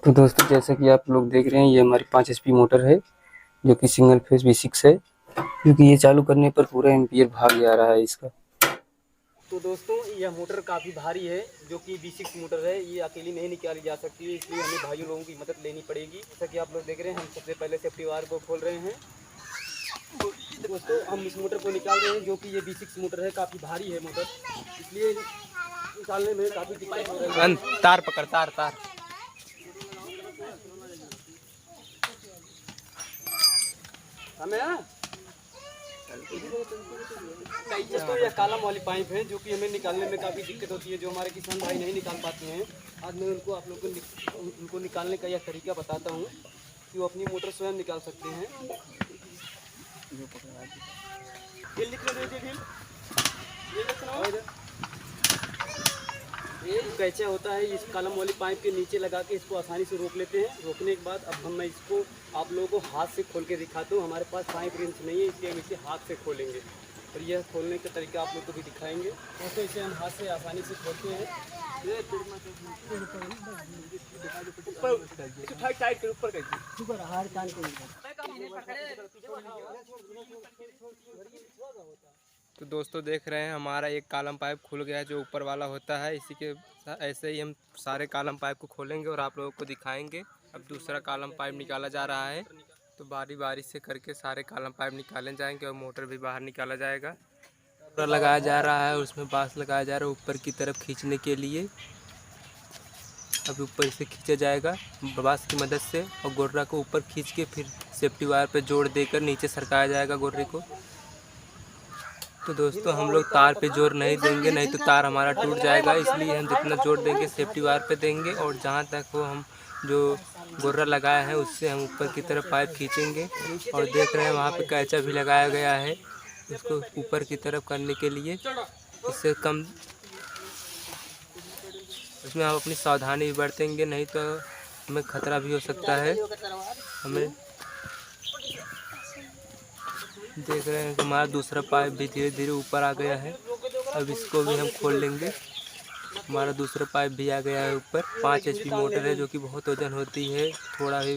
तो दोस्तों जैसा कि आप लोग देख रहे हैं, ये हमारी 5 एचपी मोटर है जो कि सिंगल फेज V6 है, क्योंकि ये चालू करने पर पूरा एम्पियर भाग जा रहा है इसका। तो दोस्तों यह मोटर काफ़ी भारी है, जो कि V6 मोटर है। ये अकेली नहीं निकाली जा सकती है, इसलिए हमें भाइयों लोगों की मदद लेनी पड़ेगी। जैसा कि आप लोग देख रहे हैं, हम सबसे पहले सेफ्टी वायर को खोल रहे हैं। दोस्तों हम इस मोटर को निकाल रहे हैं, जो कि ये V6 मोटर है, काफ़ी भारी है मोटर, इसलिए निकालने में काफ़ी दिक्कत हो रही है। तार पकड़, तार तार हमें दोस्तों यह कालम वाली पाइप है, जो कि हमें निकालने में काफ़ी दिक्कत होती है, जो हमारे किसान भाई नहीं निकाल पाते हैं। आज मैं उनको आप लोगों को उनको निकालने का यह तरीका बताता हूँ कि वो अपनी मोटर स्वयं निकाल सकते हैं। ये लिख लो, ये कैचा होता है, इस कॉलम वाली पाइप के नीचे लगा के इसको आसानी से रोक लेते हैं। रोकने के बाद अब मैं इसको आप लोगों को हाथ से खोल के दिखाता हूँ। हमारे पास पाइप रिंच नहीं है, इसलिए हम इसे हाथ से खोलेंगे और यह खोलने का तरीका आप लोग को भी दिखाएंगे। तो इसे हम हाथ से आसानी से खोलते हैं। तो दोस्तों देख रहे हैं, हमारा एक कॉलम पाइप खुल गया है जो ऊपर वाला होता है। इसी के ऐसे ही हम सारे कॉलम पाइप को खोलेंगे और आप लोगों को दिखाएंगे। अब दूसरा कॉलम पाइप निकाला जा रहा है, तो बारी बारी से करके सारे कॉलम पाइप निकाले जाएंगे और मोटर भी बाहर निकाला जाएगा। मोटर लगाया जा रहा है, उसमें बांस लगाया जा रहा है ऊपर की तरफ खींचने के लिए। अब ऊपर से खींचा जाएगा बांस की मदद से और गोर्रा को ऊपर खींच के फिर सेफ्टी वायर पे जोड़ देकर नीचे सरकाया जाएगा गोर्रे को। तो दोस्तों हम लोग तार पे जोर नहीं देंगे, नहीं तो तार हमारा टूट जाएगा, इसलिए हम जितना जोर देंगे सेफ्टी वायर पे देंगे और जहाँ तक वो हम जो गोर्रा लगाया है उससे हम ऊपर की तरफ पाइप खींचेंगे। और देख रहे हैं वहाँ पे कैचा भी लगाया गया है उसको ऊपर की तरफ करने के लिए। इससे कम इसमें हम अपनी सावधानी भी बरतेंगे, नहीं तो हमें खतरा भी हो सकता है। हमें देख रहे हैं कि हमारा दूसरा पाइप भी धीरे धीरे ऊपर आ गया है। अब इसको भी हम खोल लेंगे। हमारा दूसरा पाइप भी आ गया है ऊपर। 5 एचपी मोटर है जो कि बहुत वजन होती है, थोड़ा भी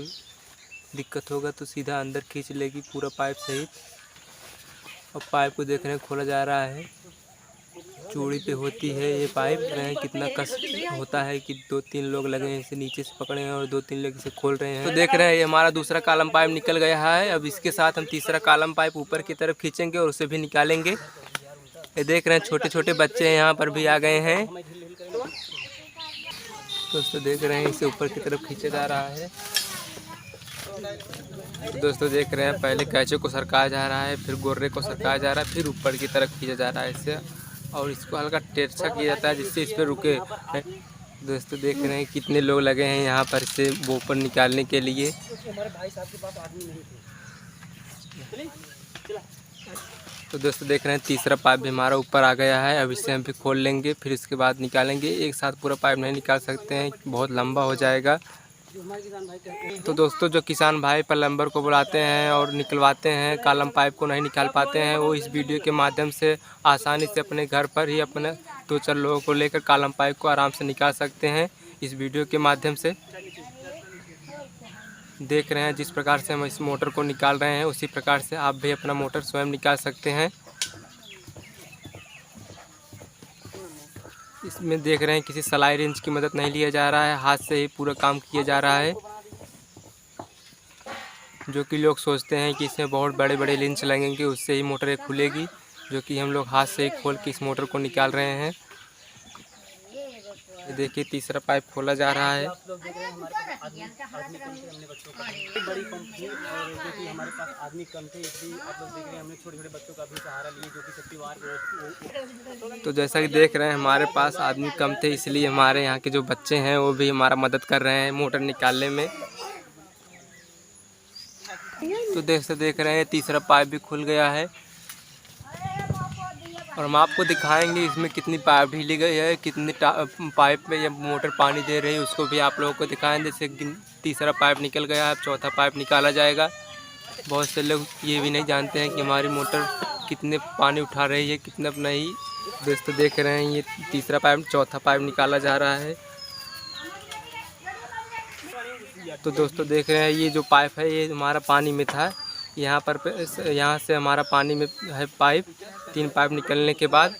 दिक्कत होगा तो सीधा अंदर खींच लेगी पूरा पाइप सहित। अब पाइप को देख रहे हैं खोला जा रहा है, चूड़ी पे होती है ये पाइप। कितना कष्ट होता है कि 2-3 लोग लगे हैं इसे नीचे से पकड़े हैं और 2-3 लोग इसे खोल रहे हैं। तो देख रहे हैं ये हमारा दूसरा कॉलम पाइप निकल गया है। अब इसके साथ हम तीसरा कॉलम पाइप ऊपर की तरफ खींचेंगे और उसे भी निकालेंगे। ये देख रहे हैं छोटे छोटे बच्चे यहाँ पर भी आ गए हैं। दोस्तों देख रहे हैं इसे ऊपर की तरफ खींचा जा रहा है। तो दोस्तों देख रहे हैं पहले कैचे को सरकाया जा रहा है, फिर गोर्रे को सरकाया जा रहा है, फिर ऊपर की तरफ खींचा जा रहा है इससे, और इसको हल्का टेढ़ा किया जाता है जिससे इस पर रुके। दोस्तों देख रहे हैं कितने लोग लगे हैं यहाँ पर इसे वो ऊपर निकालने के लिए। तो दोस्तों देख रहे हैं तीसरा पाइप भी हमारा ऊपर आ गया है। अब इसे हम भी खोल लेंगे, फिर इसके बाद निकालेंगे। एक साथ पूरा पाइप नहीं निकाल सकते हैं, बहुत लंबा हो जाएगा। तो दोस्तों जो किसान भाई प्लम्बर को बुलाते हैं और निकलवाते हैं, कॉलम पाइप को नहीं निकाल पाते हैं, वो इस वीडियो के माध्यम से आसानी से अपने घर पर ही अपने 2-4 लोगों को लेकर कॉलम पाइप को आराम से निकाल सकते हैं। इस वीडियो के माध्यम से देख रहे हैं जिस प्रकार से हम इस मोटर को निकाल रहे हैं, उसी प्रकार से आप भी अपना मोटर स्वयं निकाल सकते हैं। इसमें देख रहे हैं किसी सलाई रेंच की मदद नहीं लिया जा रहा है, हाथ से ही पूरा काम किया जा रहा है। जो कि लोग सोचते हैं कि इसमें बहुत बड़े बड़े लिंच लगेंगे उससे ही मोटर खुलेगी, जो कि हम लोग हाथ से ही खोल के इस मोटर को निकाल रहे हैं। ये देखिए तीसरा पाइप खोला जा रहा है। बड़ी कंपनी और जो कि हमारे पास आदमी कम थे, इसलिए आप लोग देख रहे हैं हमने छोटे छोटे बच्चों का भी सहारा लिए, जो कि सेफ्टी वायर। तो जैसा कि देख रहे हैं हमारे पास आदमी कम थे, इसलिए हमारे यहाँ के जो बच्चे हैं वो भी हमारा मदद कर रहे हैं मोटर निकालने में। तो देख रहे हैं तीसरा पाइप भी खुल गया है और हम आपको दिखाएंगे इसमें कितनी पाइप ढीली गई है, कितनी पाइप में ये मोटर पानी दे रही है, उसको भी आप लोगों को दिखाएंगे। जैसे तीसरा पाइप निकल गया है, अब चौथा पाइप निकाला जाएगा। बहुत से लोग ये भी नहीं जानते हैं कि हमारी मोटर कितने पानी उठा रही है, कितना नहीं। दोस्तों देख रहे हैं ये तीसरा पाइप, चौथा पाइप निकाला जा रहा है। तो दोस्तों देख रहे हैं ये जो पाइप है ये हमारा पानी में था। यहाँ से हमारा पानी में है पाइप, 3 पाइप निकलने के बाद।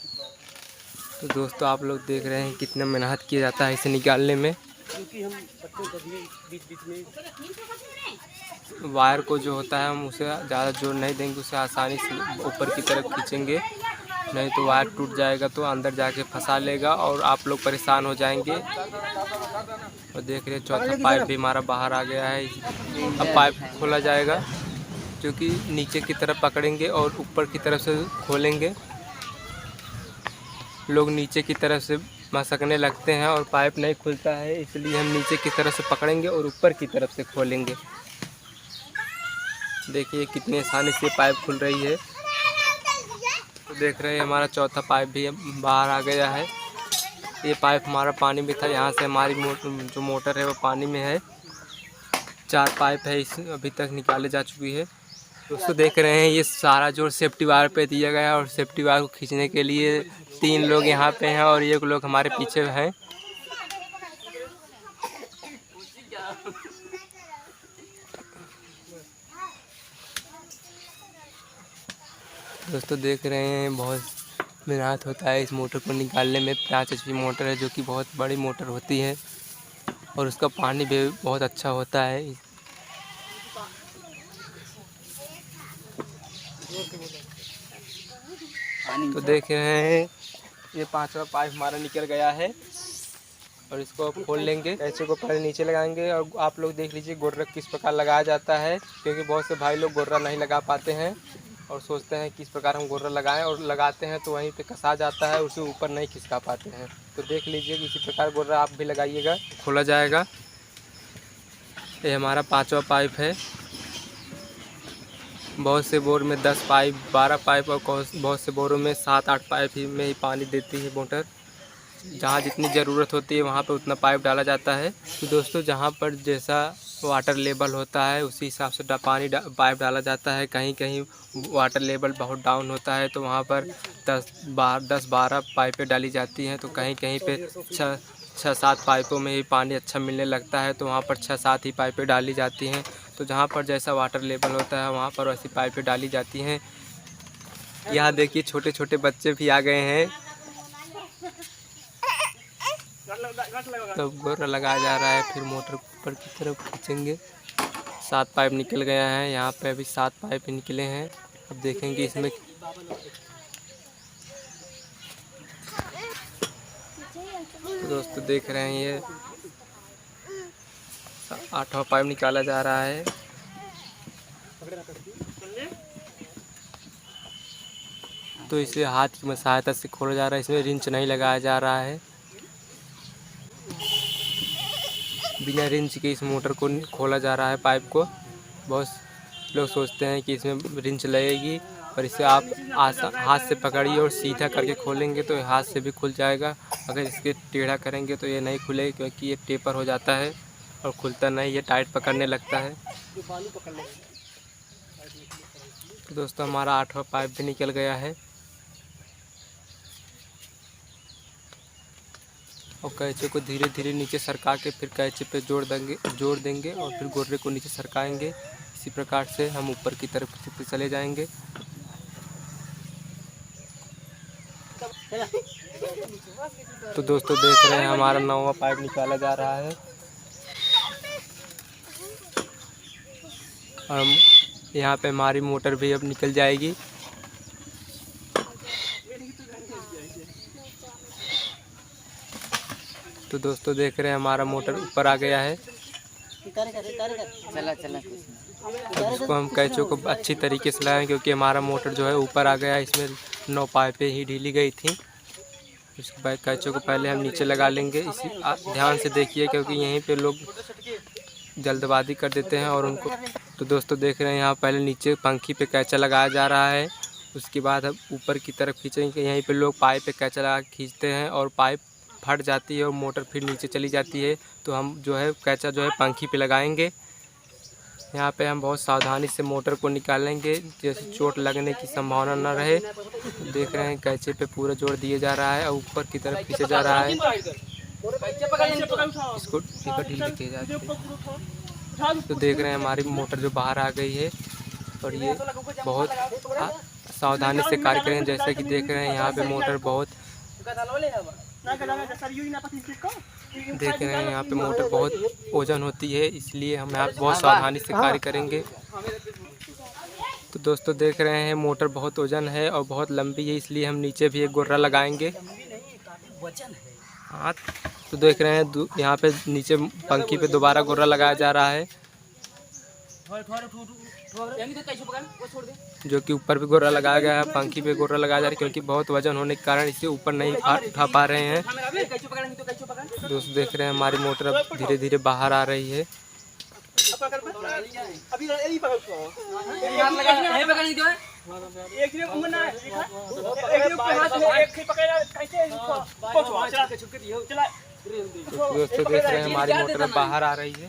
तो दोस्तों आप लोग देख रहे हैं कितना मेहनत किया जाता है इसे निकालने में। क्योंकि हम बच्चों को भी बीच में वायर को जो होता है हम उसे ज़्यादा जोर नहीं देंगे, उसे आसानी से ऊपर की तरफ खींचेंगे, नहीं तो वायर टूट जाएगा तो अंदर जाके फंसा लेगा और आप लोग परेशान हो जाएंगे। और देख रहे हैं चौथा पाइप भी हमारा बाहर आ गया है। अब पाइप खोला जाएगा, जो कि नीचे की तरफ पकड़ेंगे और ऊपर की तरफ से खोलेंगे। लोग नीचे की तरफ से मसकने लगते हैं और पाइप नहीं खुलता है, इसलिए हम नीचे की तरफ से पकड़ेंगे और ऊपर की तरफ से खोलेंगे। देखिए कितनी आसानी से पाइप खुल रही है। तो देख रहे हैं हमारा चौथा पाइप भी बाहर आ गया है। ये पाइप हमारा पानी में था, यहाँ से हमारी जो मोटर है वो पानी में है। 4 पाइप है, इस अभी तक निकाले जा चुकी है। दोस्तों देख रहे हैं ये सारा जोर सेफ्टी वायर पे दिया गया है और सेफ्टी वायर को खींचने के लिए 3 लोग यहाँ पे हैं और 1 लोग हमारे पीछे हैं। दोस्तों देख रहे हैं बहुत मेहनत होता है इस मोटर को निकालने में। 5 HP मोटर है, जो कि बहुत बड़ी मोटर होती है और उसका पानी भी बहुत अच्छा होता है। तो देख रहे हैं ये 5वां पाइप हमारा निकल गया है और इसको अब खोल लेंगे। कैंची को पहले नीचे लगाएंगे और आप लोग देख लीजिए गोर्रा किस प्रकार लगाया जाता है, क्योंकि बहुत से भाई लोग गोर्रा नहीं लगा पाते हैं और सोचते हैं किस प्रकार हम गोर्रा लगाएं, और लगाते हैं तो वहीं पे कसा जाता है, उसे ऊपर नहीं खिसका पाते हैं। तो देख लीजिए इसी प्रकार गोर्रा आप भी लगाइएगा। खोला जाएगा। ये हमारा 5वां पाइप है। बहुत से बोर में 10 पाइप, 12 पाइप और बहुत से बोरों में 7-8 पाइप ही में ही पानी देती है मोटर। जहाँ जितनी ज़रूरत होती है वहाँ पे उतना पाइप डाला जाता है। तो दोस्तों जहाँ पर जैसा वाटर लेवल होता है उसी हिसाब से पाइप डाला जाता है। कहीं कहीं वाटर लेवल बहुत डाउन होता है तो वहाँ पर 10-12 पाइपें डाली जाती हैं। तो कहीं कहीं पे 6-7 पाइपों में ही पानी अच्छा मिलने लगता है, तो वहाँ पर 6-7 ही पाइपें डाली जाती हैं। तो जहाँ पर जैसा वाटर लेवल होता है वहाँ पर वैसी पाइपें डाली जाती हैं। यहाँ देखिए छोटे छोटे बच्चे भी आ गए हैं। तो गोरा लगाया जा रहा है, फिर मोटर ऊपर की तरफ खींचेंगे। 7 पाइप निकल गया है, यहाँ पे अभी 7 पाइप निकले हैं। अब देखेंगे इसमें तो दोस्तों देख रहे हैं ये 8वां पाइप निकाला जा रहा है। तो इसे हाथ की सहायता से खोला जा रहा है, इसमें रिंच नहीं लगाया जा रहा है। बिना रिंच के इस मोटर को खोला जा रहा है पाइप को। बहुत लोग सोचते हैं कि इसमें रिंच लगेगी, और इसे आप हाथ से पकड़िए और सीधा करके खोलेंगे तो हाथ से भी खुल जाएगा। अगर इसके टेढ़ा करेंगे तो ये नहीं खुलेगा, क्योंकि ये टेपर हो जाता है और खुलता नहीं, ये टाइट पकड़ने लगता है। तो दोस्तों हमारा 8वां पाइप भी निकल गया है और कैंचे को धीरे धीरे नीचे सरका के फिर कैंचे पे जोड़ देंगे और फिर गोर्रे को नीचे सरकाएंगे। इसी प्रकार से हम ऊपर की तरफ चले जाएंगे। तो दोस्तों देख रहे हैं हमारा 9वां पाइप निकाला जा रहा है और यहाँ पे हमारी मोटर भी अब निकल जाएगी। तो दोस्तों देख रहे हैं हमारा मोटर ऊपर आ गया है। इसको हम कैंचों को अच्छी तरीके से लगाएं, क्योंकि हमारा मोटर जो है ऊपर आ गया है। इसमें 9 पाइपें ही ढीली गई थी। इसके बाद कैंचों को पहले हम नीचे लगा लेंगे। इसी ध्यान से देखिए, क्योंकि यहीं पे लोग जल्दबाजी कर देते हैं और उनको। तो दोस्तों देख रहे हैं यहाँ पहले नीचे पंखी पे कैंचा लगाया जा रहा है, उसके बाद हम ऊपर की तरफ खींचेंगे। यहीं पे लोग पाइप पे कैंचा लगा खींचते हैं और पाइप फट जाती है और मोटर फिर नीचे चली जाती है। तो हम जो है कैंचा जो है पंखी पे लगाएंगे। यहाँ पे हम बहुत सावधानी से मोटर को निकालेंगे, जैसे चोट लगने की संभावना न रहे। देख रहे हैं कैंचे पे पूरा जोर दिया जा रहा है और ऊपर की तरफ खींचा जा रहा है। इसको टिकट ढील के जाते हैं। तो देख रहे हैं हमारी मोटर जो बाहर आ गई है और ये बहुत सावधानी से कार्य करें। जैसे कि देख रहे हैं यहाँ पे मोटर बहुत देख रहे हैं यहाँ पे मोटर बहुत वजन होती है, इसलिए हम यहाँ पे बहुत सावधानी से कार्य करेंगे। तो दोस्तों देख रहे हैं मोटर बहुत वजन है और बहुत लंबी है, इसलिए हम नीचे भी एक गोर्रा लगाएंगे। हाँ, तो देख रहे हैं यहाँ पे नीचे पंखी पे दोबारा गोर्रा लगाया जा रहा है, जो कि ऊपर भी गोर्रा लगाया गया है, पंखी पे गोर्रा लगाया जा रहा है, क्योंकि बहुत वजन होने के कारण इसे ऊपर नहीं उठा पा रहे हैं। दोस्तों देख रहे हैं हमारी मोटर अब धीरे धीरे बाहर आ रही है। दोस्तों देख रहे हैं हमारी मोटर बाहर आ रही है।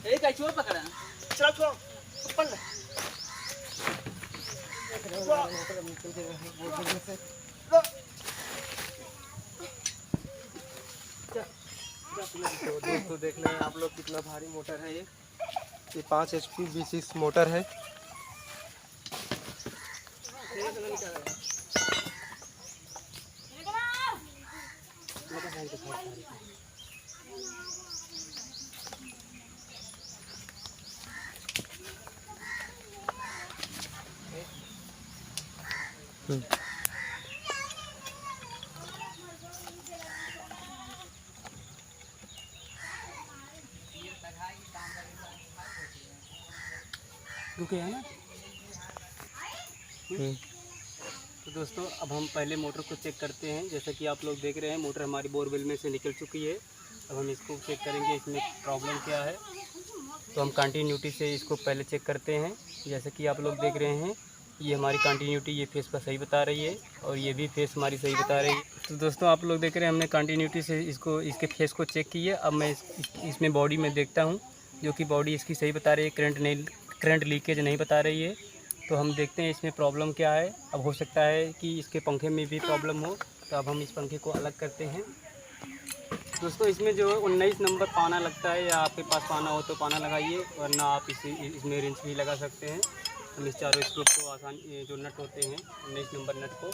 तो दोस्तों देख रहे हैं आप लोग कितना भारी मोटर है ये 5 HP V6 मोटर है। रुके है ना। तो दोस्तों अब हम पहले मोटर को चेक करते हैं। जैसा कि आप लोग देख रहे हैं मोटर हमारी बोरवेल में से निकल चुकी है। अब हम इसको चेक करेंगे इसमें प्रॉब्लम क्या है। तो हम कंटिन्यूटी से इसको पहले चेक करते हैं। जैसे कि आप लोग देख रहे हैं ये हमारी कंटिन्यूटी ये फेस पर सही बता रही है और ये भी फेस हमारी सही बता रही है। तो दोस्तों आप लोग देख रहे हैं हमने कंटिन्यूटी से इसके फेस को चेक किया। अब मैं इसमें बॉडी में देखता हूँ, जो कि बॉडी इसकी सही बता रही है, करंट लीकेज नहीं बता रही है। तो हम देखते हैं इसमें प्रॉब्लम क्या है। अब हो सकता है कि इसके पंखे में भी प्रॉब्लम हो, तो अब हम इस पंखे को अलग करते हैं। दोस्तों इसमें जो 19 नंबर पाना लगता है, या आपके पास पाना हो तो पाना लगाइए, वरना आप इसमें रिंच भी लगा सकते हैं। हम इस चारों स्क्रू को आसानी जो नट होते हैं 19 नंबर नट को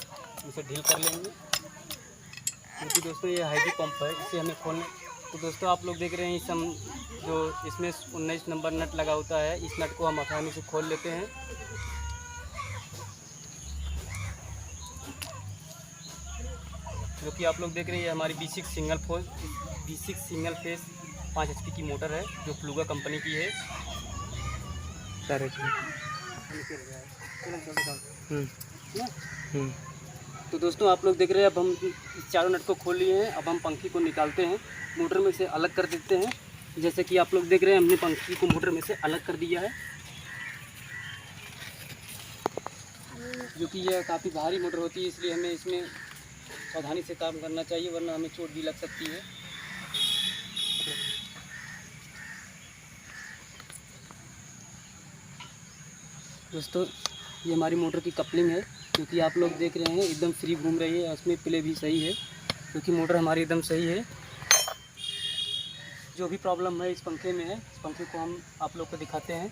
इसे ढील कर लेंगे, क्योंकि दोस्तों ये हैवी पंप है, इसे हमें खोलने। तो दोस्तों आप लोग देख रहे हैं जो इसमें 19 नंबर नट लगा होता है, इस नट को हम आसानी से खोल लेते हैं। जो कि आप लोग देख रहे हैं ये हमारी V6 सिंगल फेस 5 HP की मोटर है, जो फ्लूगा कंपनी की है। तो दोस्तों आप लोग देख रहे हैं अब हम इस चारों नट को खोल लिए हैं। अब हम पंखी को निकालते हैं, मोटर में से अलग कर देते हैं। जैसे कि आप लोग देख रहे हैं हमने पंखी को मोटर में से अलग कर दिया है, जो कि यह काफ़ी भारी मोटर होती है, इसलिए हमें इसमें सावधानी से काम करना चाहिए, वरना हमें चोट भी लग सकती है। दोस्तों ये हमारी मोटर की कपलिंग है, क्योंकि आप लोग देख रहे हैं एकदम फ्री घूम रही है, उसमें प्ले भी सही है, क्योंकि मोटर हमारी एकदम सही है। जो भी प्रॉब्लम है इस पंखे में है, इस पंखे को हम आप लोग को दिखाते हैं।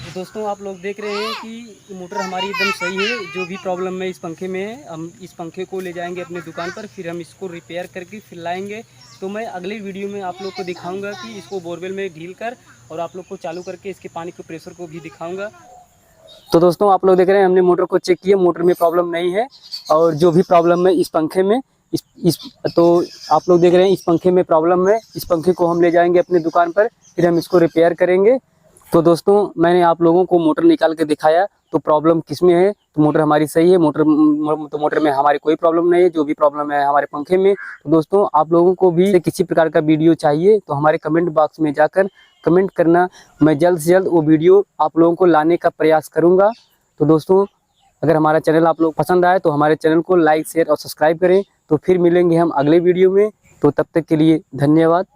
तो दोस्तों आप लोग देख रहे हैं कि मोटर हमारी एकदम सही है। जो भी प्रॉब्लम है इस पंखे में है, हम इस पंखे को ले जाएंगे अपने दुकान पर, फिर हम इसको रिपेयर करके फिर लाएंगे। तो मैं अगली वीडियो में आप लोग को दिखाऊंगा कि इसको बोरवेल में ढील कर और आप लोग को चालू करके इसके पानी के प्रेशर को भी दिखाऊंगा। तो दोस्तों आप लोग देख रहे हैं हमने मोटर को चेक किया, मोटर में प्रॉब्लम नहीं है। और जो भी प्रॉब्लम है इस पंखे में तो आप लोग देख रहे हैं इस पंखे में प्रॉब्लम है। इस पंखे को हम ले जाएंगे अपने दुकान पर, फिर हम इसको रिपेयर करेंगे। तो दोस्तों मैंने आप लोगों को मोटर निकाल के दिखाया, तो प्रॉब्लम किस में है, तो मोटर हमारी सही है। मोटर में हमारी कोई प्रॉब्लम नहीं है। जो भी प्रॉब्लम है हमारे पंखे में। तो दोस्तों आप लोगों को भी किसी प्रकार का वीडियो चाहिए तो हमारे कमेंट बॉक्स में जाकर कमेंट करना, मैं जल्द से जल्द वो वीडियो आप लोगों को लाने का प्रयास करूँगा। तो दोस्तों अगर हमारा चैनल आप लोग पसंद आए तो हमारे चैनल को लाइक शेयर और सब्सक्राइब करें। तो फिर मिलेंगे हम अगले वीडियो में, तो तब तक के लिए धन्यवाद।